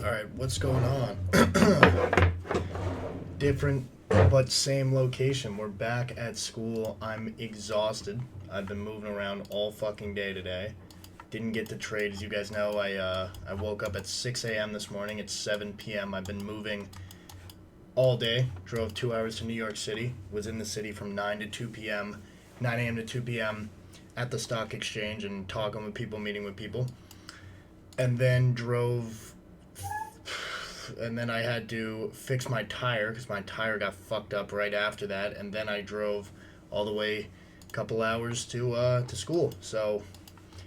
Alright, what's going on? Different but same location. We're back at school. I'm exhausted. I've been moving around all fucking day today. Didn't get to trade. As you guys know, I woke up at 6 a.m. this morning. It's 7 p.m. I've been moving all day. Drove 2 hours to New York City. Was in the city from 9 to 2 p.m. 9 a.m. to 2 p.m. at the stock exchange and talking with people, meeting with people. And then drove and then I had to fix my tire because my tire got fucked up right after that, and then I drove all the way a couple hours to school. So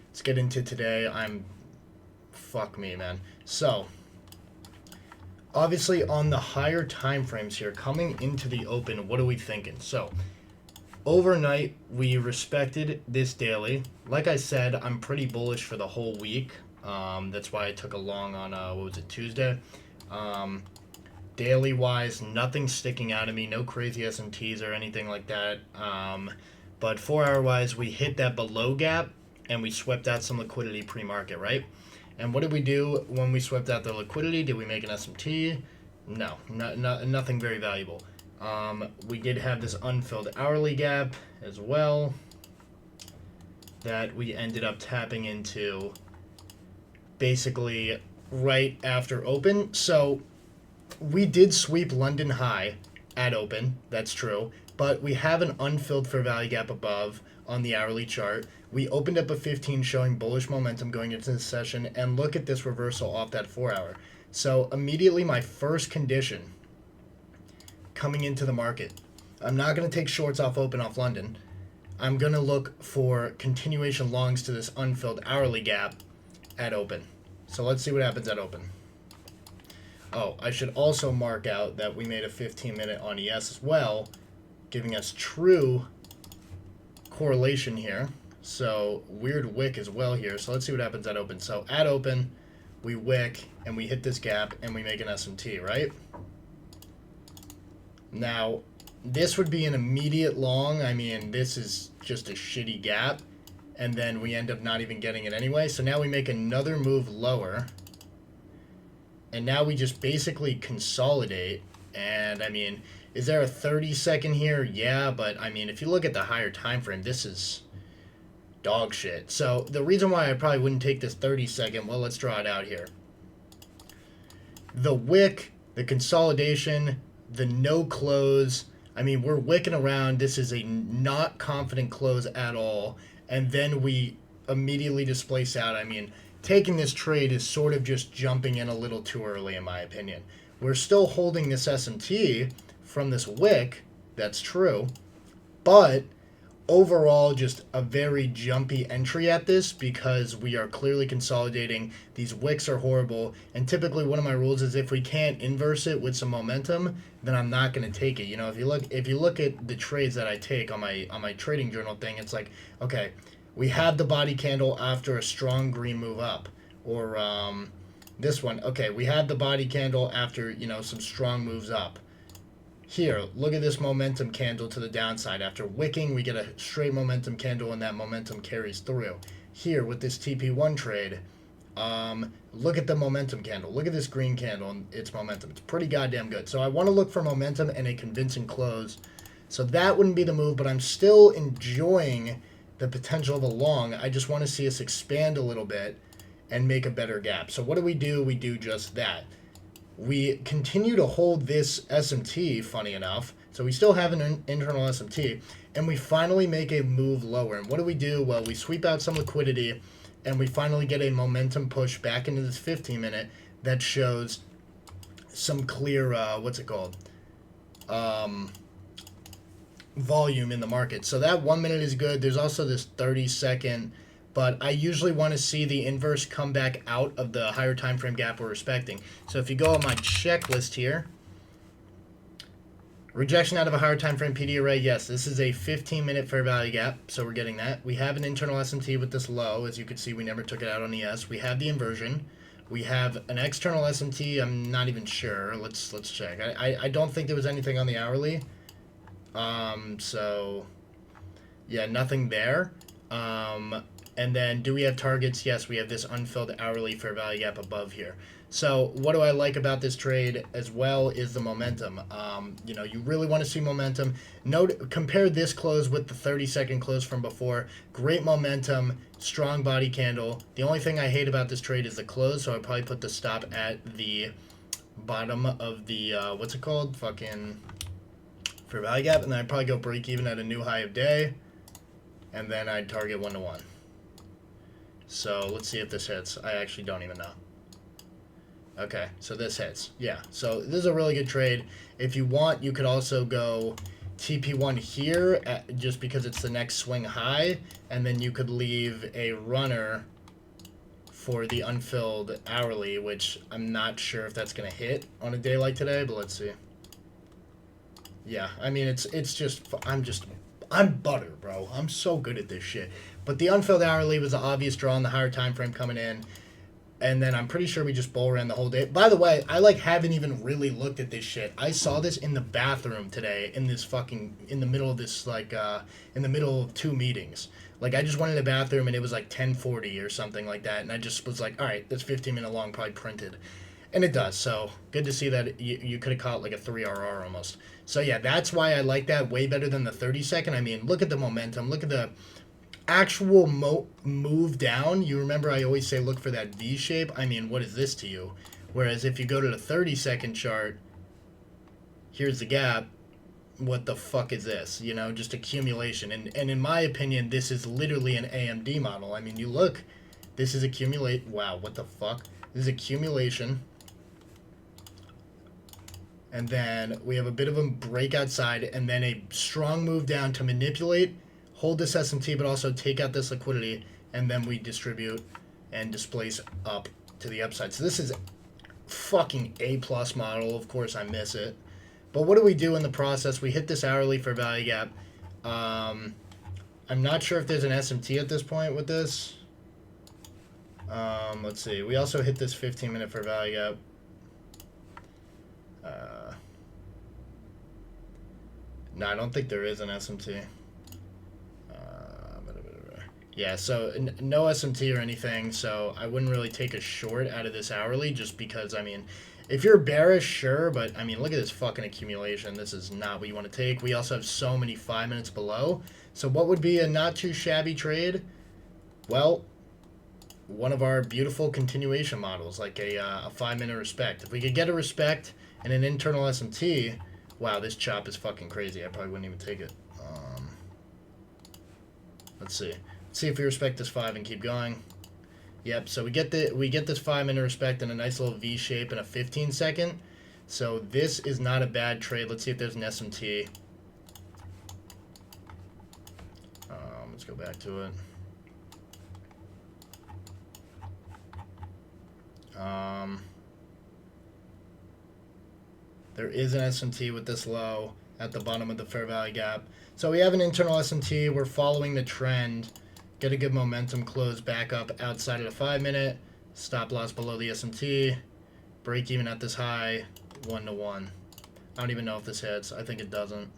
let's get into today. Fuck me, man. So obviously on the higher time frames here, coming into the open, what are we thinking? So overnight we respected this daily. Like I said, I'm pretty bullish for the whole week. That's why I took a long on what was it, Tuesday. Daily wise, nothing sticking out of me, no crazy S&Ts or anything like that. But 4 hour wise, we hit that below gap and we swept out some liquidity pre-market, right? And what did we do when we swept out the liquidity? Did we make an S&T? No, nothing very valuable. We did have this unfilled hourly gap as well that we ended up tapping into basically right after open. So we did sweep London high at open, that's true, but we have an unfilled fair value gap above on the hourly chart. We opened up a 15 showing bullish momentum going into the session, and look at this reversal off that 4 hour. So immediately my first condition coming into the market, I'm not going to take shorts off open off London. I'm going to look for continuation longs to this unfilled hourly gap at open. So let's see what happens at open. Oh, I should also mark out that we made a 15-minute on ES as well, giving us true correlation here. So weird wick as well here. So let's see what happens at open. So at open, we wick and we hit this gap and we make an S&T, right? Now, this would be an immediate long. I mean, this is just a shitty gap. And then we end up not even getting it anyway. So now we make another move lower. And now we just basically consolidate. And, I mean, is there a 30-second here? Yeah, but, I mean, if you look at the higher time frame, this is dog shit. So the reason why I probably wouldn't take this 30-second, well, let's draw it out here. The wick, the consolidation, the no close. I mean, we're wicking around. This is a not confident close at all. And then we immediately displace out. I mean, taking this trade is sort of just jumping in a little too early, in my opinion. We're still holding this S&T from this wick. That's true. But overall, just a very jumpy entry at this because we are clearly consolidating. These wicks are horrible. And typically one of my rules is if we can't inverse it with some momentum, then I'm not going to take it. You know, if you look at the trades that I take on my trading journal thing, it's like, okay, we have the body candle after a strong green move up, or this one. Okay, we have the body candle after, you know, some strong moves up. Here, look at this momentum candle to the downside. After wicking, we get a straight momentum candle, and that momentum carries through. Here, with this TP1 trade, look at the momentum candle. Look at this green candle and its momentum. It's pretty goddamn good. So I want to look for momentum and a convincing close. So that wouldn't be the move, but I'm still enjoying the potential of a long. I just want to see us expand a little bit and make a better gap. So what do? We do just that. We continue to hold this SMT, funny enough. So we still have an internal SMT, and we finally make a move lower. And what do? Well, we sweep out some liquidity, and we finally get a momentum push back into this 15-minute that shows some clear, what's it called? Volume in the market. So that 1 minute is good. There's also this 30-second, but I usually want to see the inverse come back out of the higher time frame gap we're respecting. So if you go on my checklist here, rejection out of a higher time frame PD array, yes, this is a 15-minute fair value gap, so we're getting that. We have an internal SMT with this low. As you can see, we never took it out on ES. We have the inversion. We have an external SMT. I'm not even sure. Let's check. I don't think there was anything on the hourly. So yeah, nothing there. And then do we have targets? Yes, we have this unfilled hourly fair value gap above here. So what do I like about this trade as well is the momentum. You really want to see momentum. Note, compare this close with the 30-second close from before. Great momentum, strong body candle. The only thing I hate about this trade is the close, so I'd probably put the stop at the bottom of the, what's it called? Fucking fair value gap, and then I'd probably go break even at a new high of day, and then I'd target 1-to-1. So let's see if this hits. I actually don't even know. Okay, so this hits. Yeah, so this is a really good trade. If you want, you could also go TP1 here just because it's the next swing high, and then you could leave a runner for the unfilled hourly, which I'm not sure if that's going to hit on a day like today, but let's see. Yeah, I mean, it's just, I'm butter, bro. I'm so good at this shit. But the unfilled hourly was the obvious draw on the higher time frame coming in. And then I'm pretty sure we just bull ran the whole day. By the way, I haven't even really looked at this shit. I saw this in the bathroom today in the middle of this, in the middle of 2 meetings. Like, I just went in the bathroom and it was like 10:40 or something like that. And I just was like, all right, that's 15-minute long, probably printed. And it does. So good to see that you could have caught like a 3 RR almost. So yeah, that's why I like that way better than the 30-second. I mean, look at the momentum. Look at the actual move down. You remember I always say look for that V shape. I mean, what is this to you? Whereas if you go to the 30-second chart, here's the gap. What the fuck is this? You know, just accumulation. And in my opinion, this is literally an AMD model. I mean, you look, this is accumulate. Wow, what the fuck? This is accumulation. And then we have a bit of a break outside and then a strong move down to manipulate, hold this S&T, but also take out this liquidity, and then we distribute and displace up to the upside. So this is fucking A+ model. Of course, I miss it. But what do we do in the process? We hit this hourly for value gap. I'm not sure if there's an S&T at this point with this. Let's see. We also hit this 15-minute for value gap. No, I don't think there is an SMT. Yeah, so no SMT or anything, so I wouldn't really take a short out of this hourly just because, I mean, if you're bearish, sure, but, I mean, look at this fucking accumulation. This is not what you want to take. We also have so many 5 minutes below. So what would be a not too shabby trade? Well, one of our beautiful continuation models, like a 5-minute respect. If we could get a respect and an internal SMT, wow, this chop is fucking crazy. I probably wouldn't even take it. Let's see. Let's see if we respect this 5 and keep going. Yep, so we get this 5-minute respect in a nice little V shape in a 15-second. So this is not a bad trade. Let's see if there's an SMT. Let's go back to it. There is an SMT with this low at the bottom of the fair value gap. So we have an internal SMT. We're following the trend. Get a good momentum close back up outside of the 5-minute. Stop loss below the SMT. Break even at this high. 1-to-1. I don't even know if this hits. I think it doesn't.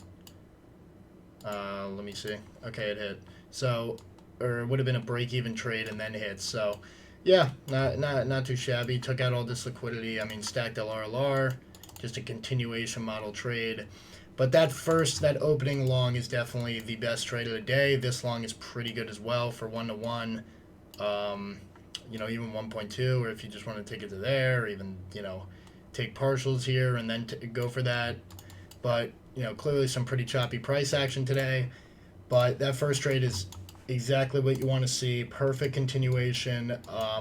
Let me see. Okay, it hit. So, or it would have been a break-even trade and then hit. So, yeah, not too shabby. Took out all this liquidity. I mean, stacked LRLR. Just a continuation model trade. But that opening long is definitely the best trade of the day. This long is pretty good as well for 1-to-1. You know, even 1.2, or if you just want to take it to there, or even, you know, take partials here and then go for that. But, you know, clearly some pretty choppy price action today. But that first trade is exactly what you want to see. Perfect continuation.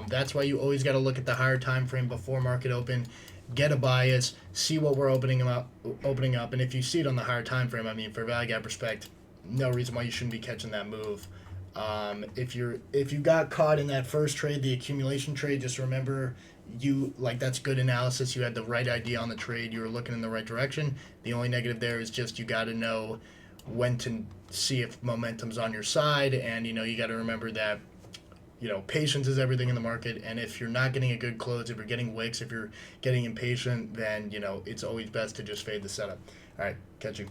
That's why you always got to look at the higher time frame before market open. Get a bias, see what we're opening up, and if you see it on the higher time frame, I mean, for value gap respect, no reason why you shouldn't be catching that move. If you got caught in that first trade, the accumulation trade, just remember that's good analysis. You had the right idea on the trade. You were looking in the right direction. The only negative there is just you got to know when to see if momentum's on your side, and you got to remember that. Patience is everything in the market, and if you're not getting a good close, if you're getting wicks, if you're getting impatient, then, it's always best to just fade the setup. All right, catch you.